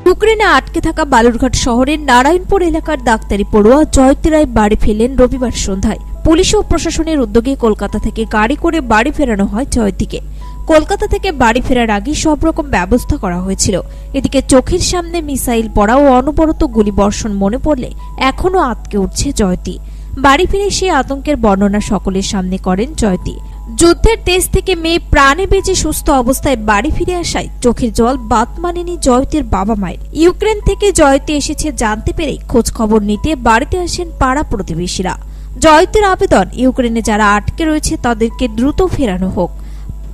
ইউক্রেনে আটকে থাকা বালুরঘাট শহরের নারায়ণপুর এলাকার ডাক্তারি পড়ুয়া জয়তী রায় বাড়ি ফেলেন রবিবার সন্ধ্যায়। পুলিশ ও প্রশাসনের উদ্যোগে কলকাতা থেকে গাড়ি করে বাড়ি ফেরানো হয় জয়তীকে। কলকাতা থেকে বাড়ি ফেরার আগে সব রকম ব্যবস্থা করা হয়েছিল। এদিকে চোখের সামনে মিসাইল পড়া ও অনবরত গুলিবর্ষণ মনে পড়লে এখনো আঁতকে উঠছে জয়তী। বাড়ি ফিরে সে আতঙ্কের বর্ণনা সকলের সামনে করেন জয়তী। যুদ্ধের দেশ থেকে মেয়ে প্রাণে বেঁচে সুস্থ অবস্থায় বাড়ি ফিরে আসায় চোখের জল বাদ মানেনি জয়তীর বাবা মায়ের। ইউক্রেন থেকে জয়তী এসেছে জানতে পেরে খোঁজ খবর নিতে বাড়িতে আসেন পাড়া প্রতিবেশীরা। জয়তীর আবেদন, ইউক্রেনে যারা আটকে রয়েছে তাদেরকে দ্রুত ফেরানো হোক।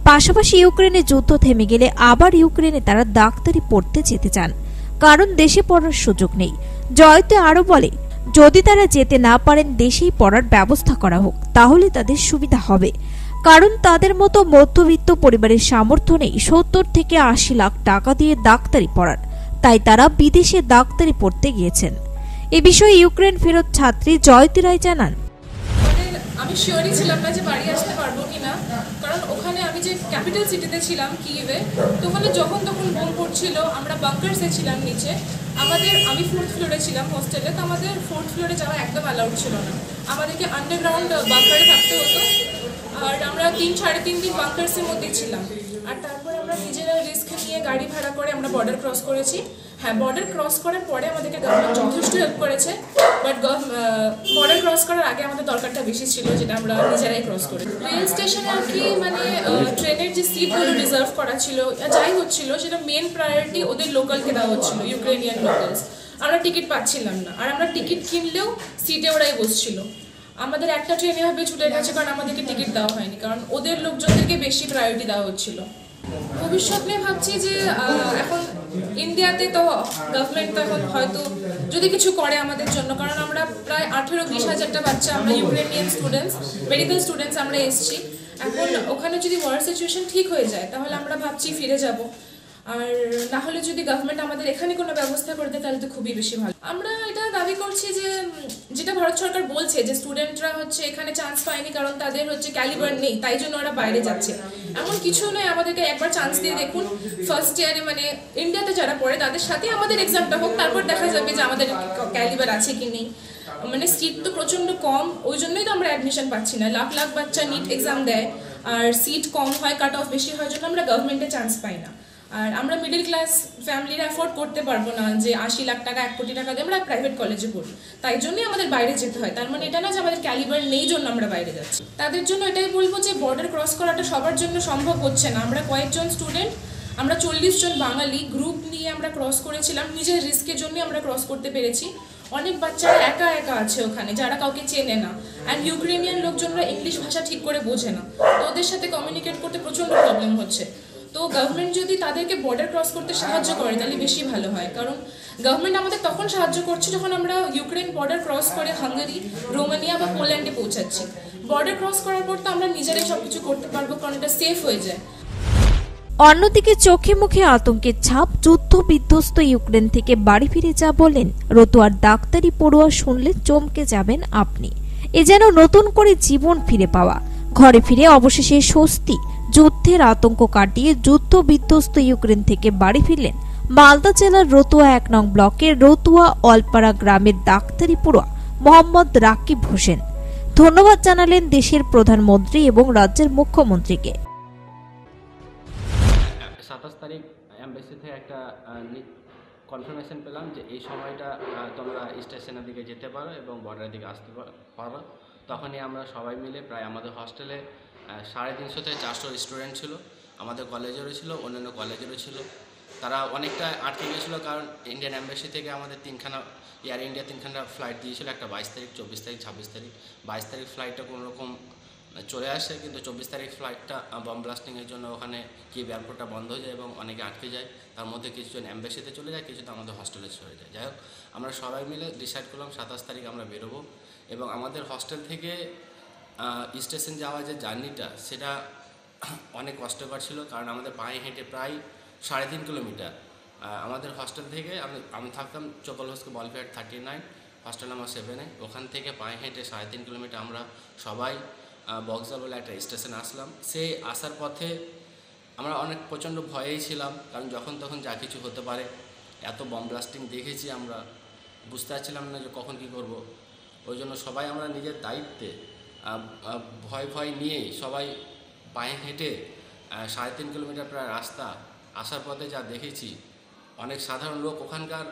পাশাপাশি ইউক্রেনে যুদ্ধ থেমে গেলে আবার ইউক্রেনে তারা ডাক্তারি পড়তে যেতে চান, কারণ দেশে পড়ার সুযোগ নেই। জয়তী আরো বলে, যদি তারা যেতে না পারেন দেশেই পড়ার ব্যবস্থা করা হোক, তাহলে তাদের সুবিধা হবে। কারণ তাদের মতো মধ্যবিত্ত পরিবারের সামর্থ্য নেই 70 থেকে 80 লাখ টাকা দিয়ে ডাক্তারি পড়ার, তাই তারা বিদেশে ডাক্তারি পড়তে গিয়েছেন। এ বিষয়ে ইউক্রেন ফেরত ছাত্রী জয়তী রায় জানান, আমি শিওরই ছিলাম না যে বাড়ি আসতে পারবো কিনা, কারণ ওখানে আমি যে ক্যাপিটাল সিটিতে ছিলাম কিয়েভে, তো ওখানে যখন তখন বোম পড়ছিল। আমরা বাঙ্কারসে ছিলাম নিচে, আমি 4th ফ্লোরে ছিলাম হোস্টেলে, তো আমাদের 4th ফ্লোরে যাওয়া একদম অ্যালাউড ছিল না, আমাদেরকে আন্ডারগ্রাউন্ড বাঙ্কারে থাকতে হতো। আর আমরা 3-3.5 দিন বাঙ্কার্সের মধ্যেই ছিলাম। আর তারপরে আমরা নিজেরা রিস্ক নিয়ে গাড়ি ভাড়া করে আমরা বর্ডার ক্রস করেছি। হ্যাঁ, বর্ডার ক্রস করার পরে আমাদেরকে গভর্নমেন্ট যথেষ্ট হেল্প করেছে, বাট বর্ডার ক্রস করার আগে আমাদের দরকারটা বেশি ছিল, যেটা আমরা নিজেরাই ক্রস করি। রেল স্টেশনে আর কি মানে ট্রেনের যে সিটগুলো রিজার্ভ করা ছিল, যাই হচ্ছিল, সেটা মেন প্রায়োরিটি ওদের লোকালকে দেওয়া হচ্ছিল, ইউক্রেনিয়ান লোকালস। আমরা টিকিট পাচ্ছিলাম না, আর আমরা টিকিট কিনলেও সিটে ওরাই বসছিল। আমাদের একটা ট্রেন এভাবে ছুটে গেছে কারণ আমাদেরকে টিকিট দেওয়া হয়নি, কারণ ওদের লোকজনদেরকে বেশি প্রায়োরিটি দেওয়া হচ্ছিল। ভবিষ্যৎ নিয়ে ভাবছি যে এখন ইন্ডিয়াতে তো গভর্নমেন্ট তো এখন হয়তো যদি কিছু করে আমাদের জন্য, কারণ আমরা প্রায় 18-20 হাজারটা বাচ্চা, আমরা ইউক্রেনিয়ান স্টুডেন্টস, মেডিকেল স্টুডেন্টস আমরা এসেছি। এখন ওখানে যদি ওয়ার সিচুয়েশন ঠিক হয়ে যায় তাহলে আমরা ভাবছি ফিরে যাব, আর না হলে যদি গভর্নমেন্ট আমাদের এখানে কোনো ব্যবস্থা করে দেয় তাহলে তো খুবই বেশি ভালো। আমরা এটা দাবি করছি যে যেটা ভারত সরকার বলছে যে স্টুডেন্টরা হচ্ছে এখানে চান্স পায়নি কারণ তাদের হচ্ছে ক্যালিবার নেই, তাই জন্য ওরা বাইরে যাচ্ছে, এমন কিছু নয়। আমাদেরকে একবার চান্স দিয়ে দেখুন, ফার্স্ট ইয়ারে মানে ইন্ডিয়াতে যারা পড়ে তাদের সাথে আমাদের এক্সামটা হোক, তারপর দেখা যাবে যে আমাদের ক্যালিবার আছে কি নেই। মানে সিট তো প্রচণ্ড কম, ওই জন্যই তো আমরা অ্যাডমিশন পাচ্ছি না। লাখ লাখ বাচ্চা নিট এক্সাম দেয়, আর সিট কম হয়, কাট অফ বেশি হয় জন্য আমরা গভর্নমেন্টে চান্স পাই না। আর আমরা মিডল ক্লাস ফ্যামিলিরা অ্যাফোর্ড করতে পারবো না যে 80 লাখ টাকা 1 কোটি টাকা দিয়ে আমরা প্রাইভেট কলেজে পড়ি, তাই জন্যই আমাদের বাইরে যেতে হয়। তার মানে এটা না যে আমাদের ক্যালিবার নেই জন্য আমরা বাইরে যাচ্ছি। তাদের জন্য এটাই বলবো যে বর্ডার ক্রস করাটা সবার জন্য সম্ভব হচ্ছে না। আমরা কয়েকজন স্টুডেন্ট, আমরা 40 জন বাঙালি গ্রুপ নিয়ে আমরা ক্রস করেছিলাম, নিজের রিস্কের জন্যই আমরা ক্রস করতে পেরেছি। অনেক বাচ্চারা একা একা আছে ওখানে, যারা কাউকে চেনে না, অ্যান্ড ইউক্রেনিয়ান লোকজনরা ইংলিশ ভাষা ঠিক করে বোঝে না, তো ওদের সাথে কমিউনিকেট করতে প্রচণ্ড প্রবলেম হচ্ছে। তো গভর্নমেন্ট যদি তাদেরকে বর্ডার ক্রস করতে সাহায্য করে তাহলে বেশি ভালো হয়, কারণ গভর্নমেন্ট আমাদের তখন সাহায্য করছে যখন আমরা ইউক্রেন বর্ডার ক্রস করে হাঙ্গেরি, রোমানিয়া বা পোল্যান্ডে পৌঁছাচ্ছি। বর্ডার ক্রস করার পর তো আমরা নিজেরাই সবকিছু করতে পারবো, কারণ এটা সেফ হয়ে যায়। অন্যদিকে চোখে মুখে আতঙ্কের ছাপ, যুদ্ধ বিধ্বস্ত ইউক্রেন থেকে বাড়ি ফিরে যা বলেন রতুয়ার ডাক্তারি পড়ুয়া, শুনলে চমকে যাবেন আপনি। এ যেন নতুন করে জীবন ফিরে পাওয়া। ঘরে ফিরে অবশেষে স্বস্তি। যুদ্ধের আতঙ্ক কাটিয়ে যুদ্ধ বিধ্বস্ত ইউক্রেন থেকে বাড়ি ফিরলেন মালদা জেলার রতুয়া 1 নং ব্লকের রতুয়া অলপাড়া গ্রামের ডাক্তারি পড়ুয়া মোহাম্মদ রাকিব হোসেন। ধন্যবাদ জানালেন দেশের প্রধানমন্ত্রী এবং রাজ্যের মুখ্যমন্ত্রীকে। 27 তারিখ এমবেসি থেকে একটা কনফার্মেশন পেলাম যে এই সময়টা তোমরা স্টেশনের দিকে যেতে পারো এবং বর্ডারের দিকে আসতে পারো। তখনই আমরা সবাই মিলে, প্রায় আমাদের হস্টেলে 350 থেকে 400 স্টুডেন্ট ছিল, আমাদের কলেজেরও ছিল, অন্যান্য কলেজেরও ছিল। তারা অনেকটা আটকে গিয়েছিলো, কারণ ইন্ডিয়ান এম্বাসি থেকে আমাদের 3খানা এয়ার ইন্ডিয়া 3খানা ফ্লাইট দিয়েছিল, একটা 22 তারিখ, 24 তারিখ, 26 তারিখ। 22 তারিখ ফ্লাইটটা কোনোরকম চলে আসে, কিন্তু 24 তারিখ ফ্লাইটটা বম ব্লাস্টিংয়ের জন্য ওখানে কিয়েভ এয়ারপোর্টটা বন্ধ হয়ে যায় এবং অনেকে আটকে যায়। তার মধ্যে কিছুজন এম্বাসিতে চলে যায়, কিছুজন আমাদের হস্টেলে চলে যায়। যাই হোক, আমরা সবাই মিলে ডিসাইড করলাম 27 তারিখ আমরা বেরোবো এবং আমাদের হস্টেল থেকে স্টেশন যাওয়া যে জার্নিটা, সেটা অনেক কষ্টকর ছিল, কারণ আমাদের পায়ে হেঁটে প্রায় 3.5 কিলোমিটার আমাদের হস্টেল থেকে, আমি থাকতাম চকল হোস্কে বলফেয়ার 39 হস্টেল নাম্বার 7-এ, ওখান থেকে পায়ে হেঁটে 3.5 কিলোমিটার আমরা সবাই বক্সজাল বলে একটা স্টেশনে আসলাম। সেই আসার পথে আমরা অনেক প্রচণ্ড ভয়েই ছিলাম, কারণ যখন তখন যা কিছু হতে পারে। এত বম ব্লাস্টিং দেখেছি, আমরা বুঝতে পারছিলাম না যে কখন কী করব। ওই জন্য সবাই আমরা নিজের দায়িত্বে ভয় নিয়েই সবাই পায়ে হেঁটে 3.5 কিলোমিটার প্রায় রাস্তা আসার পথে যা দেখেছি, অনেক সাধারণ লোক ওখানকার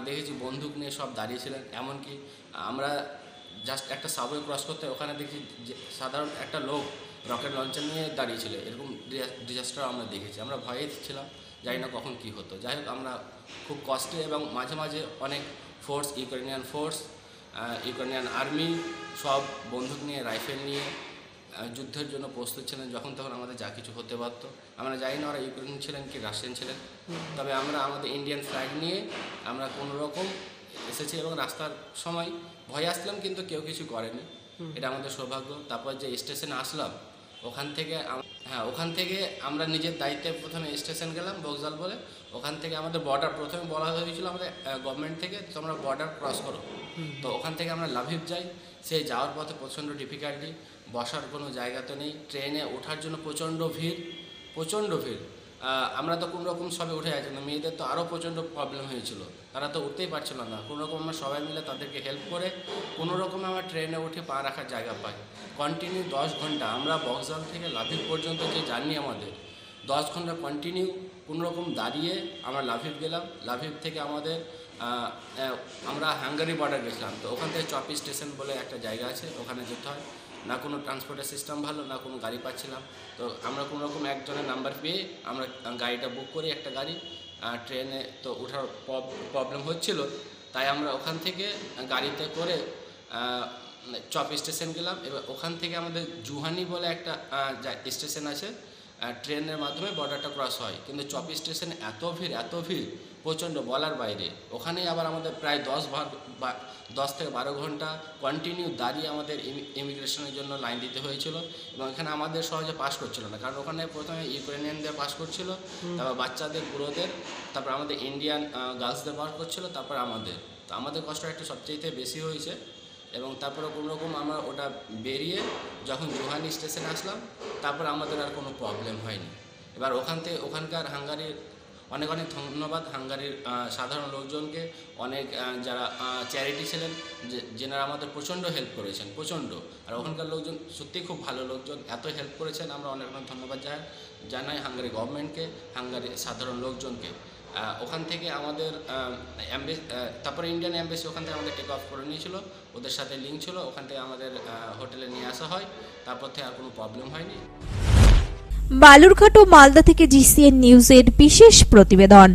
দেখেছি বন্দুক নিয়ে সব দাঁড়িয়েছিলেন। এমনকি আমরা জাস্ট একটা সাবওয়ে ক্রস করতে ওখানে দেখি যে সাধারণ একটা লোক রকেট লঞ্চার নিয়ে দাঁড়িয়েছিল। এরকম ডিজাস্টার আমরা দেখেছি। আমরা ভয়েই ছিলাম, জানি না কখন কী হতো। যাই হোক, আমরা খুব কষ্টে এবং মাঝে মাঝে অনেক ফোর্স, ইউক্রেনিয়ান আর্মি সব বন্দুক নিয়ে, রাইফেল নিয়ে যুদ্ধের জন্য প্রস্তুত ছিলেন। যখন তখন আমাদের যা কিছু হতে পারত। আমরা জানি না ওরা ইউক্রেন ছিলেন কি রাশিয়ান ছিলেন, তবে আমরা আমাদের ইন্ডিয়ান ফ্ল্যাগ নিয়ে আমরা কোনো রকম এসেছি এবং রাস্তার সময় ভয়ে আসলাম, কিন্তু কেউ কিছু করেনি। এটা আমাদের সৌভাগ্য। তারপর যে স্টেশনে আসলাম, ওখান থেকে আমরা নিজের দায়িত্বে প্রথমে স্টেশন গেলাম বক্সজাল বলে। ওখান থেকে আমাদের বর্ডার প্রথমে বলা হয়েছিল আমাদের গভর্নমেন্ট থেকে, তোমরা বর্ডার ক্রস করো। তো ওখান থেকে আমরা লাভিভ যাই। সেই যাওয়ার পথে প্রচণ্ড ডিফিকাল্টি, বসার কোনো জায়গা তো নেই। ট্রেনে ওঠার জন্য প্রচণ্ড ভিড়। আমরা তো কোনো রকম সবে উঠে যাচ্ছি না, মেয়েদের তো আরও প্রচণ্ড প্রবলেম হয়েছিল, তারা তো উঠতেই পারছিল না। কোনো রকম আমরা সবাই মিলে তাদেরকে হেল্প করে কোনো রকমে আমরা ট্রেনে উঠে পা রাখার জায়গা পাই। কন্টিনিউ 10 ঘন্টা আমরা বক্সজাল থেকে লাভিভ পর্যন্ত যে জার্নি, আমাদের 10 ঘন্টা কন্টিনিউ কোনো রকম দাঁড়িয়ে আমরা লাভিভ গেলাম। লাভিভ থেকে আমরা হাঙ্গারি বর্ডার গেছিলাম। তো ওখান থেকে চপি স্টেশন বলে একটা জায়গা আছে, ওখানে যেতে হয়। না কোনো ট্রান্সপোর্টের সিস্টেম ভালো, না কোনো গাড়ি পাচ্ছিলাম। তো আমরা কোনো রকম একজনের নাম্বার পেয়ে আমরা গাড়িটা বুক করি, একটা গাড়ি। ট্রেনে তো ওঠার প্রবলেম হচ্ছিল, তাই আমরা ওখান থেকে গাড়িতে করে চপ স্টেশন গেলাম। এবার ওখান থেকে আমাদের জুহানি বলে একটা স্টেশন আছে, ট্রেনের মাধ্যমে বর্ডারটা ক্রস হয়। কিন্তু চপি স্টেশনে এত ভিড় প্রচণ্ড বলার বাইরে। ওখানেই আবার আমাদের প্রায় 10 থেকে 12 ঘন্টা কন্টিনিউ দাঁড়িয়ে আমাদের ইমিগ্রেশনের জন্য লাইন দিতে হয়েছিল। এবং এখানে আমাদের সহজে পাস করছিল না, কারণ ওখানে প্রথমে ইউক্রেনিয়ানদের পাস করছিল, তারপর বাচ্চাদের, বুড়োদের, তারপর আমাদের ইন্ডিয়ান গার্লসদের পাস করছিল, তারপর আমাদের কষ্ট একটু সবচেয়ে বেশি হয়েছে। এবং তারপরে কোনো রকম আমরা ওটা বেরিয়ে যখন জুহানি স্টেশনে আসলাম, তারপর আমাদের আর কোনো প্রবলেম হয়নি। এবার ওখানকার হাঙ্গারির অনেক ধন্যবাদ, হাঙ্গারির সাধারণ লোকজনকে, অনেক যারা চ্যারিটি ছিলেন, যেনারা আমাদের প্রচণ্ড হেল্প করেছেন, প্রচণ্ড। আর ওখানকার লোকজন সত্যিই খুব ভালো লোকজন, এত হেল্প করেছেন। আমরা অনেক ধন্যবাদ জানাই হাঙ্গারি গভর্নমেন্টকে, হাঙ্গারির সাধারণ লোকজনকে। ওখান থেকে আমাদের তারপরে ইন্ডিয়ান এমবেসি ওখান থেকে আমাদের টেক অফ করে নিয়েছিল, ওদের সাথে লিঙ্ক ছিল। ওখান থেকে আমাদের হোটেলে নিয়ে আসা হয়, তারপর থেকে আর কোনো প্রবলেম হয়নি। বালুরঘাট ও মালদা থেকে GCN নিউজের বিশেষ প্রতিবেদন।